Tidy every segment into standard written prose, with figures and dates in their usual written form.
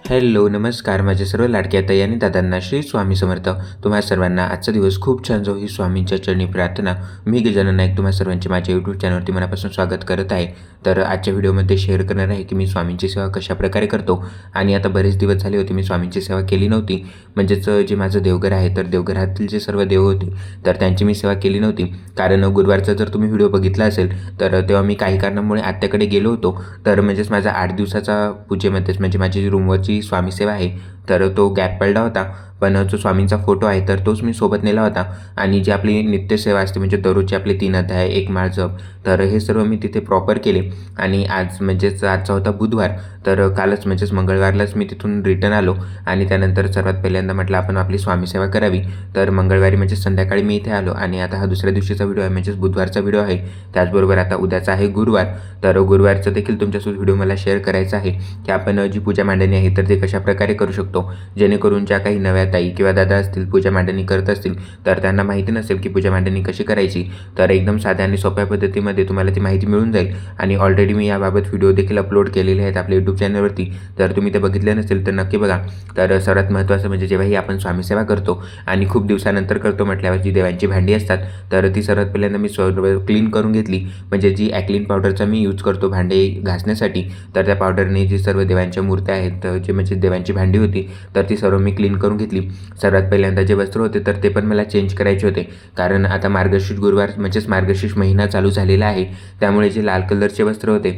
Hello नमस्कार माझ्या सर्व लाडक्या ताई आणि दादांना श्री स्वामी समर्थ. तुम्हा सर्वांना आजचा दिवस खूप छान जाऊ ही स्वामींच्या चरणी प्रार्थना. मी गजानन नाईक तुम्हा सर्वांचे माझ्या यूट्यूब चॅनलवरती मनापासून स्वागत करत आहे. तर आजच्या व्हिडिओमध्ये शेअर करणार आहे की मी स्वामींची सेवा कशाप्रकारे करतो. आणि आता बरेच दिवस झाले होते मी स्वामींची सेवा केली नव्हती. म्हणजेच जे माझं देवघर आहे तर देवघरातील जे सर्व देव होते तर त्यांची मी सेवा केली नव्हती. कारण गुरुवारचा जर तुम्ही व्हिडिओ बघितला असेल तर तेव्हा मी काही कारणामुळे आत्याकडे गेलो होतो. तर म्हणजेच माझा 8 दिवसाचा पूजेमध्येच म्हणजे माझी रूमवरची स्वामी सेवा आहे तर तो गॅप पडला होता. पण जो स्वामींचा फोटो आहे तर तोच मी सोबत नेला होता. आणि जी आपली नित्यसेवा असते म्हणजे दररोजचे आपले 3 अध्याय 1 माळ जप तर हे सर्व मी तिथे प्रॉपर केले. आणि आज म्हणजेच आजचा होता बुधवार तर कालच म्हणजेच मंगळवारलाच मी तिथून रिटर्न आलो. आणि त्यानंतर सर्वात पहिल्यांदा म्हटलं आपण आपली स्वामी सेवा करावी. तर मंगळवारी म्हणजे संध्याकाळी मी इथे आलो. आणि आता हा दुसऱ्या दिवशीचा व्हिडिओ आहे म्हणजेच बुधवारचा व्हिडिओ आहे. त्याचबरोबर आता उद्याचा आहे गुरुवार. तर गुरुवारचं देखील तुमच्यासोबत व्हिडिओ मला शेअर करायचा आहे की आपण जी पूजा मांडणी आहे तर ते कशाप्रकारे करू शकतो. जेणेकरून ज्या काही नव्या ताई किंवा दादा असतील पूजा मांडणी करत असतील तर त्यांना माहिती नसेल की पूजा मांडणी कशी करायची. तर एकदम साध्या आणि सोप्या पद्धतीमध्ये तुम्हाला ती माहिती मिळून जाईल. आणि ऑलरेडी मी याबाबत व्हिडिओ देखील अपलोड केलेले आहेत आपल्या यूट्यूब चॅनलवरती. तर तुम्ही ते बघितले नसेल तर नक्की बघा. तर सर्वात महत्त्वाचं म्हणजे जेव्हाही आपण स्वामी सेवा करतो आणि खूप दिवसानंतर करतो म्हटल्यावर जी देवांची भांडी असतात तर ती सर्वात पहिल्यांदा मी सर्व क्लीन करून घेतली. म्हणजे जी ॲक्लिन पावडरचा मी यूज करतो भांडे घासण्यासाठी तर त्या पावडरने जी सर्व देवांच्या मूर्त्या आहेत जे म्हणजे देवांची भांडी होती तर ती सर्व मी क्लीन करून घेतली. सर्वात पहिल्यांदा जे वस्त्र होते तर ते पण मला चेंज करायचे होते. कारण आता मार्गशीर्ष गुरुवार म्हणजेच मार्गशीर्ष महिना चालू झालेला आहे. त्यामुळे जे लाल कलरचे वस्त्र होते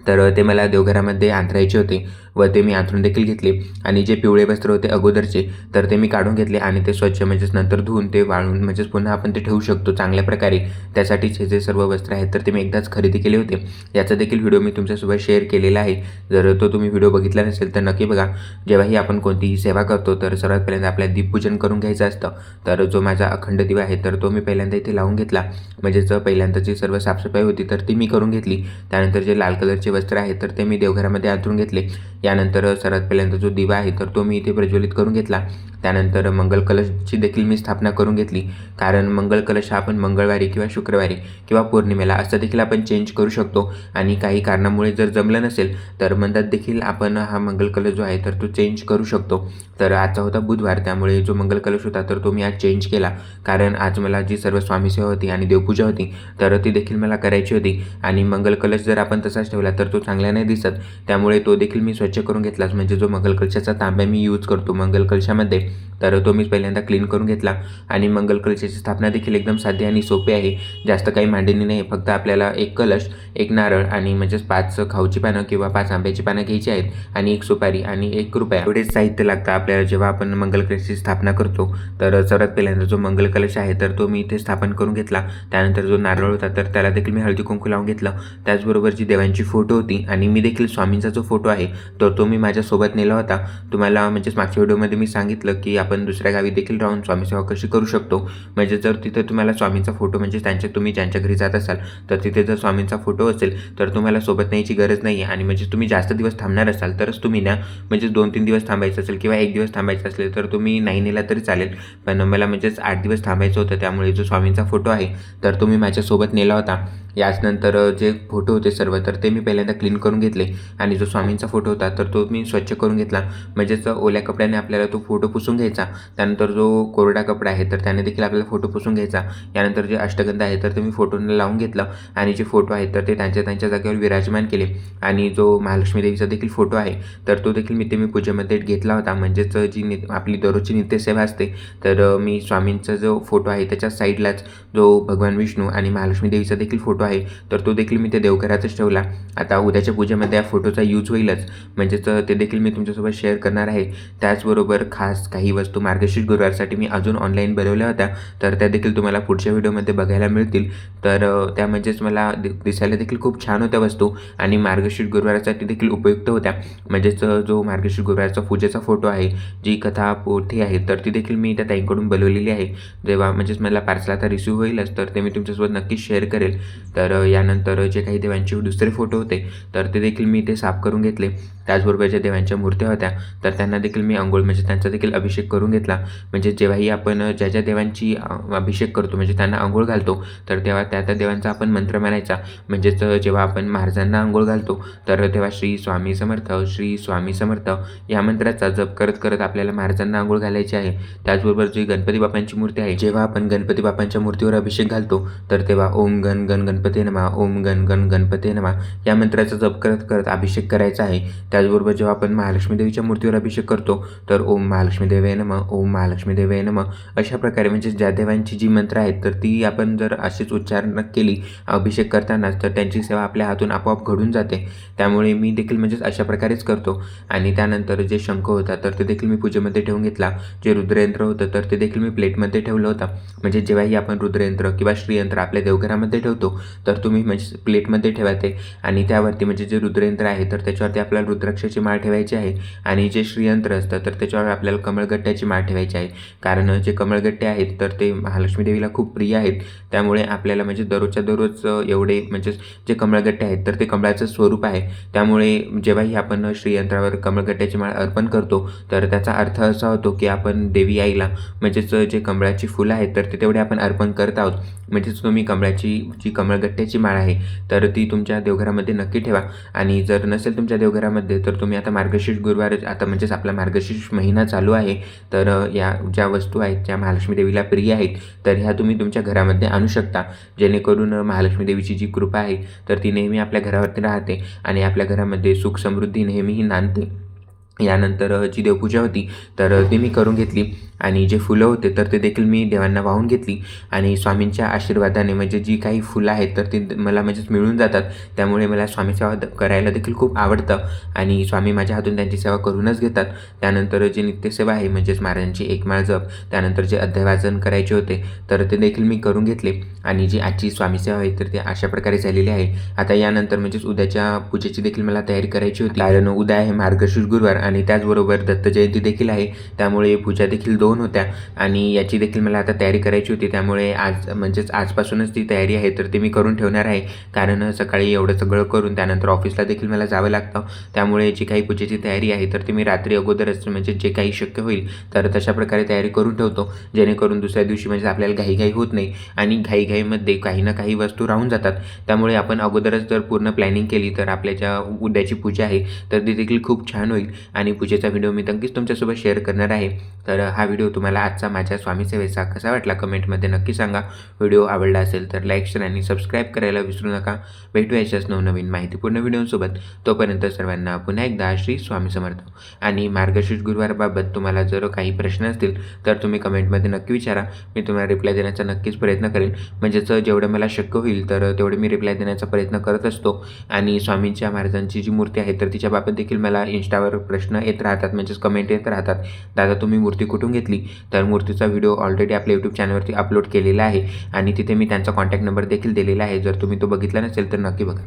तर ते मला देवघरामध्ये अंथरायचे होते व ते मी अंथरून देखील घेतले. आणि जे पिवळे वस्त्र होते अगोदरचे तर ते मी काढून घेतले आणि ते स्वच्छ म्हणजेच नंतर धुवून ते वाळून म्हणजेच पुन्हा आपण ते ठेवू शकतो चांगल्या प्रकारे. त्यासाठीच हे जे सर्व वस्त्र आहेत तर ते मी एकदाच खरेदी केले होते. याचा देखील व्हिडिओ मी तुमच्यासोबत शेअर केलेला आहे. जर तो तुम्ही व्हिडिओ बघितला नसेल तर नक्की बघा. जेव्हाही आपण कोणतीही सेवा करतो तर सर्वात पहिल्यांदा आपल्याला दीपपूजन करून घ्यायचं असतं. तर जो माझा अखंड दिवा आहे तर तो मी पहिल्यांदा इथे लावून घेतला. म्हणजेच पहिल्यांदाची सर्व साफसफाई होती तर ती मी करून घेतली. त्यानंतर जे लाल कलरचे वस्त्र आहे तर ते मी देवघरामध्ये अंथरून घेतले. यानंतर सर्वात पहिल्यांदा जो दिवा आहे तर तो मी इथे प्रज्वलित करून घेतला. त्यानंतर मंगल कलशची देखील मी स्थापना करून घेतली. कारण मंगल कलश हा आपण मंगळवारी किंवा शुक्रवारी किंवा पौर्णिमेला असं देखील आपण चेंज करू शकतो. आणि काही कारणामुळे जर जमलं नसेल तर मंदात देखील आपण हा मंगल कलश जो आहे तर तो चेंज करू शकतो. तर आजचा होता बुधवार त्यामुळे जो मंगल कलश होता तर तो मी आज चेंज केला. कारण आज मला जी सर्व स्वामी सेवा होती आणि देवपूजा होती तर ती देखील मला करायची होती. आणि मंगल कलश जर आपण तसाच ठेवला तर तो चांगला नाही दिसत. त्यामुळे तो देखील मी स्वच्छ करून घेतलाच. म्हणजे जो मंगल कलशाचा तांब्या मी यूज करतो मंगल कलशामध्ये तर तो मी पहिल्यांदा क्लीन करून घेतला. आणि मंगल कलशाची स्थापना देखील एकदम साधी आणि सोपी आहे. जास्त काही मांडणी नाही. फक्त आपल्याला एक कलश, एक नारळ आणि म्हणजेच 5 खाऊची पानं किंवा 5 आंब्याची पानं घ्यायची आहेत आणि एक सुपारी आणि 1 रुपया एवढेच साहित्य लागतं आपल्याला जेव्हा आपण मंगल कलशाची स्थापना करतो. तर सर्वात पहिल्यांदा जो मंगल कलश आहे तर तो मी इथे स्थापन करून घेतला. त्यानंतर जो नारळ होता तर त्याला देखील मी हळदी कुंकू लावून घेतलं. त्याचबरोबर जी देवांची फोटो होती आणि मी देखील स्वामींचा जो फोटो आहे तर तो मी माझ्यासोबत नेला होता. तुम्हाला म्हणजेच मागच्या व्हिडिओमध्ये मी सांगितलं की आपण दुसऱ्या गावी देखील राहून स्वामी सेवा कशी करू शकतो. म्हणजे जर तिथे तुम्हाला स्वामींचा फोटो म्हणजे तुम्ही ज्यांच्या घरी जात असाल तर तिथे जर स्वामींचा फोटो असेल तर तुम्हाला सोबत न्यायची गरज नाही आहे. आणि म्हणजे तुम्ही जास्त दिवस थांबणार असाल तरच तुम्ही न्या. म्हणजे 2-3 दिवस थांबायचं असेल किंवा 1 दिवस थांबायचं असेल तर तुम्ही नाही नेला तरी चालेल. पण मला म्हणजेच 8 दिवस थांबायचं होतं त्यामुळे जो स्वामींचा फोटो आहे तर तो मी माझ्यासोबत नेला होता. याचनंतर जे फोटो होते सर्व तर ते मी पहिल्यांदा क्लीन करून घेतले. आणि जो स्वामींचा फोटो होता तर तो मी स्वच्छ करून घेतला. म्हणजेच ओल्या कपड्याने आपल्याला तो फोटो पुसून घ्यायचा. त्यानंतर जो कोरडा कपडा आहे तर त्याने देखील आपल्याला फोटो पुसून घ्यायचा. यानंतर जे अष्टगंध आहे तर ते मी फोटोने लावून घेतलं. आणि जे फोटो आहेत तर ते त्यांच्या जागेवर विराजमान केले. आणि जो महालक्ष्मी देवीचा देखील फोटो आहे तर तो देखील मी पूजेमध्ये घेतला होता. म्हणजेच जी आपली दररोजची नित्यसेवा असते तर मी स्वामींचा जो फोटो आहे त्याच्या साईडलाच जो भगवान विष्णू आणि महालक्ष्मी देवीचा देखील फोटो आहे तर तो देखील मी त्या देवघरातच ठेवला. आता उद्याच्या पूजेमध्ये या फोटोचा यूज होईलच. म्हणजेच ते देखील मी तुमच्यासोबत शेअर करणार आहे. त्याचबरोबर खास काही वस्तू मार्गशीर्ष गुरुवारसाठी मी अजून ऑनलाईन बनवल्या होत्या तर त्या देखील तुम्हाला पुढच्या व्हिडिओमध्ये बघायला मिळतील. तर त्या म्हणजेच मला दिसायला देखील खूप छान होत्या वस्तू आणि मार्गशीर्ष गुरुवारासाठी देखील उपयुक्त होत्या. म्हणजेच जो मार्गशीर्ष गुरुवारचा पूजेचा फोटो आहे जी कथा पोथी आहे तर ती देखील मी त्या ताईंकडून बनवलेली आहे. जेव्हा म्हणजेच मला पार्सल आता रिसिव्ह होईलच तर ते मी तुमच्यासोबत नक्कीच शेअर करेल. तर यानंतर जे काही देवांचे दुसरे फोटो होते तर ते देखील मी ते साफ करून घेतले. त्याचबरोबर ज्या देवांच्या मूर्त्या होत्या तर त्यांना देखील मी अंघोळ म्हणजे त्यांचा देखील अभिषेक करून घेतला. म्हणजे जेव्हाही आपण ज्या ज्या देवांची अभिषेक करतो म्हणजे त्यांना अंघोळ घालतो तर तेव्हा त्या त्या देवांचा आपण मंत्र म्हणायचा. म्हणजेच जेव्हा आपण महाराजांना अंघोळ घालतो तर तेव्हा श्री स्वामी समर्थ, श्री स्वामी समर्थ या मंत्राचा जप करत करत आपल्याला महाराजांना अंघोळ घालायची आहे. त्याचबरोबर जी गणपती बाप्पांची मूर्ती आहे, जेव्हा आपण गणपती बाप्पांच्या मूर्तीवर अभिषेक घालतो तर तेव्हा ओम गण गण गणपती नमः, ओम गण गण गणपती नमः या मंत्राचा जप करत करत अभिषेक करायचा आहे. त्याचबरोबर जेव्हा आपण महालक्ष्मी देवीच्या मूर्तीवर अभिषेक करतो तर ओम महालक्ष्मी देवे नमः, ओम महालक्ष्मी देवे नमः अशा प्रकारे म्हणजे ज्या देवांची जी मंत्र आहेत तर ती आपण जर अशीच उच्चारण केली अभिषेक करताना तर त्यांची सेवा आपल्या हातून आपोआप घडून जाते. त्यामुळे मी देखील म्हणजेच अशा प्रकारेच करतो. आणि त्यानंतर जे शंख होता तर ते देखील मी पूजेमध्ये ठेवून घेतला. जे रुद्रयंत्र होतं तर ते देखील मी प्लेटमध्ये ठेवलं होतं. म्हणजे जेव्हाही आपण रुद्रयंत्र किंवा श्रीयंत्र आपल्या देवघरामध्ये ठेवतो तर तुम्ही म्हणजे प्लेटमध्ये ठेवा ते आणि त्यावरती म्हणजे जे रुद्रयंत्र आहे तर त्याच्यावरती आपल्याला रुद्राक्षाची माळ ठेवायची आहे आणि जे श्रीयंत्र असतं तर त्याच्यावर आपल्याला कमळगट्ट्याची माळ ठेवायची आहे. कारण जे कमळगट्टे आहेत तर ते महालक्ष्मी देवीला खूप प्रिय आहेत. त्यामुळे आपल्याला म्हणजे दररोजच्या दररोज एवढे म्हणजे जे कमळगट्टे आहेत तर ते कमळाचं स्वरूप आहे. त्यामुळे जेव्हाही आपण श्रीयंत्रावर कमळगट्ट्याची माळ अर्पण करतो तर त्याचा अर्थ असा होतो की आपण देवी आईला म्हणजेच जे कमळाची फुलं आहेत तर ते तेवढे आपण अर्पण करत आहोत. म्हणजेच तुम्ही कमळाची जी कमळगट्ट्याची माळ आहे तर ती तुमच्या देवघरामध्ये नक्की ठेवा. आणि जर नसेल तुमच्या देवघरामध्ये तर तुम्ही आता मार्गशीर्ष गुरुवार आता म्हणजेच आपला मार्गशीर्ष महिना चालू आहे तर या ज्या वस्तू आहेत ज्या महालक्ष्मी देवीला प्रिय आहेत तर ह्या तुम्ही तुमच्या घरामध्ये आणू शकता. जेणेकरून महालक्ष्मी देवीची जी कृपा आहे तर ती नेहमी आपल्या घरावरती राहते आणि आपल्या घरामध्ये सुख समृद्धी नेहमीही नांदते. यानंतर जी देवपूजा होती तर ती मी करून घेतली आणि जे फुलं होते तर ते देखील मी देवांना वाहून घेतली. आणि स्वामींच्या आशीर्वादाने म्हणजे जी काही फुलं आहेत तर ती मला म्हणजेच मिळून जातात. त्यामुळे मला स्वामी सेवा करायला देखील खूप आवडतं आणि स्वामी माझ्या हातून त्यांची सेवा करूनच घेतात. त्यानंतर जी नित्यसेवा आहे म्हणजेच महाराजांची एक माळ जप, त्यानंतर जे अध्यायवाचन करायचे होते तर ते देखील मी करून घेतले. आणि जी आजची स्वामी सेवा आहे तर ती अशा प्रकारे झालेली आहे. आता यानंतर म्हणजेच उद्याच्या पूजेची देखील मला तयारी करायची होती. कारण उद्या आहे मार्गशीर्ष गुरुवार आणि त्याचबरोबर दत्त जयंती देखील आहे. त्यामुळे पूजा देखील 2 होत्या आणि याची देखील मला आता तयारी करायची होती. त्यामुळे आज म्हणजेच आजपासूनच ती तयारी आहे तर ती मी करून ठेवणार आहे. कारण सकाळी एवढं सगळं करून त्यानंतर ऑफिसला देखील मला जावं लागतं. त्यामुळे जी काही पूजेची तयारी आहे तर ती मी रात्री अगोदरच म्हणजे जे काही शक्य होईल तर तशा प्रकारे तयारी करून ठेवतो. जेणेकरून दुसऱ्या दिवशी म्हणजे आपल्याला घाईघाई होत नाही आणि घाईघाईमध्ये काही ना काही वस्तू राहून जातात. त्यामुळे आपण अगोदरच जर पूर्ण प्लॅनिंग केली तर आपल्या ज्या उद्याची पूजा आहे तर ती देखील खूप छान होईल. आणि पूजेचा व्हिडिओ मी नक्कीच तुमच्यासोबत शेअर करणार आहे. तर हा व्हिडिओ तुम्हाला आजचा माझ्या स्वामी सेवेचा कसा वाटला कमेंटमध्ये नक्की सांगा. व्हिडिओ आवडला असेल तर लाईक, शेअर आणि सबस्क्राईब करायला विसरू नका. भेटूया अशाच नवनवीन माहितीपूर्ण व्हिडिओसोबत. तोपर्यंत सर्वांना पुन्हा एकदा श्री स्वामी समर्थ. आणि मार्गशीर्ष गुरुवारबाबत तुम्हाला जर काही प्रश्न असतील तर तुम्ही कमेंटमध्ये नक्की विचारा. मी तुम्हाला रिप्लाय देण्याचा नक्कीच प्रयत्न करेन. म्हणजेच जेवढं मला शक्य होईल तर तेवढे मी रिप्लाय देण्याचा प्रयत्न करत असतो. आणि स्वामींच्या महाराजांची जी मूर्ती आहे तर तिच्याबाबत देखील मला इंस्टावर प्रश्न येत राहतात म्हणजेच कमेंट येत राहतात. दादा तुम्ही मूर्ती कुठून घेतली? तर मूर्तीचा व्हिडिओ ऑलरेडी आपल्या यूट्यूब चॅनलवरती अपलोड केलेला आहे आणि तिथे मी त्यांचा कॉन्टॅक्ट नंबर देखील दिलेला आहे. जर तुम्ही तो बघितला नसेल तर नक्की बघा.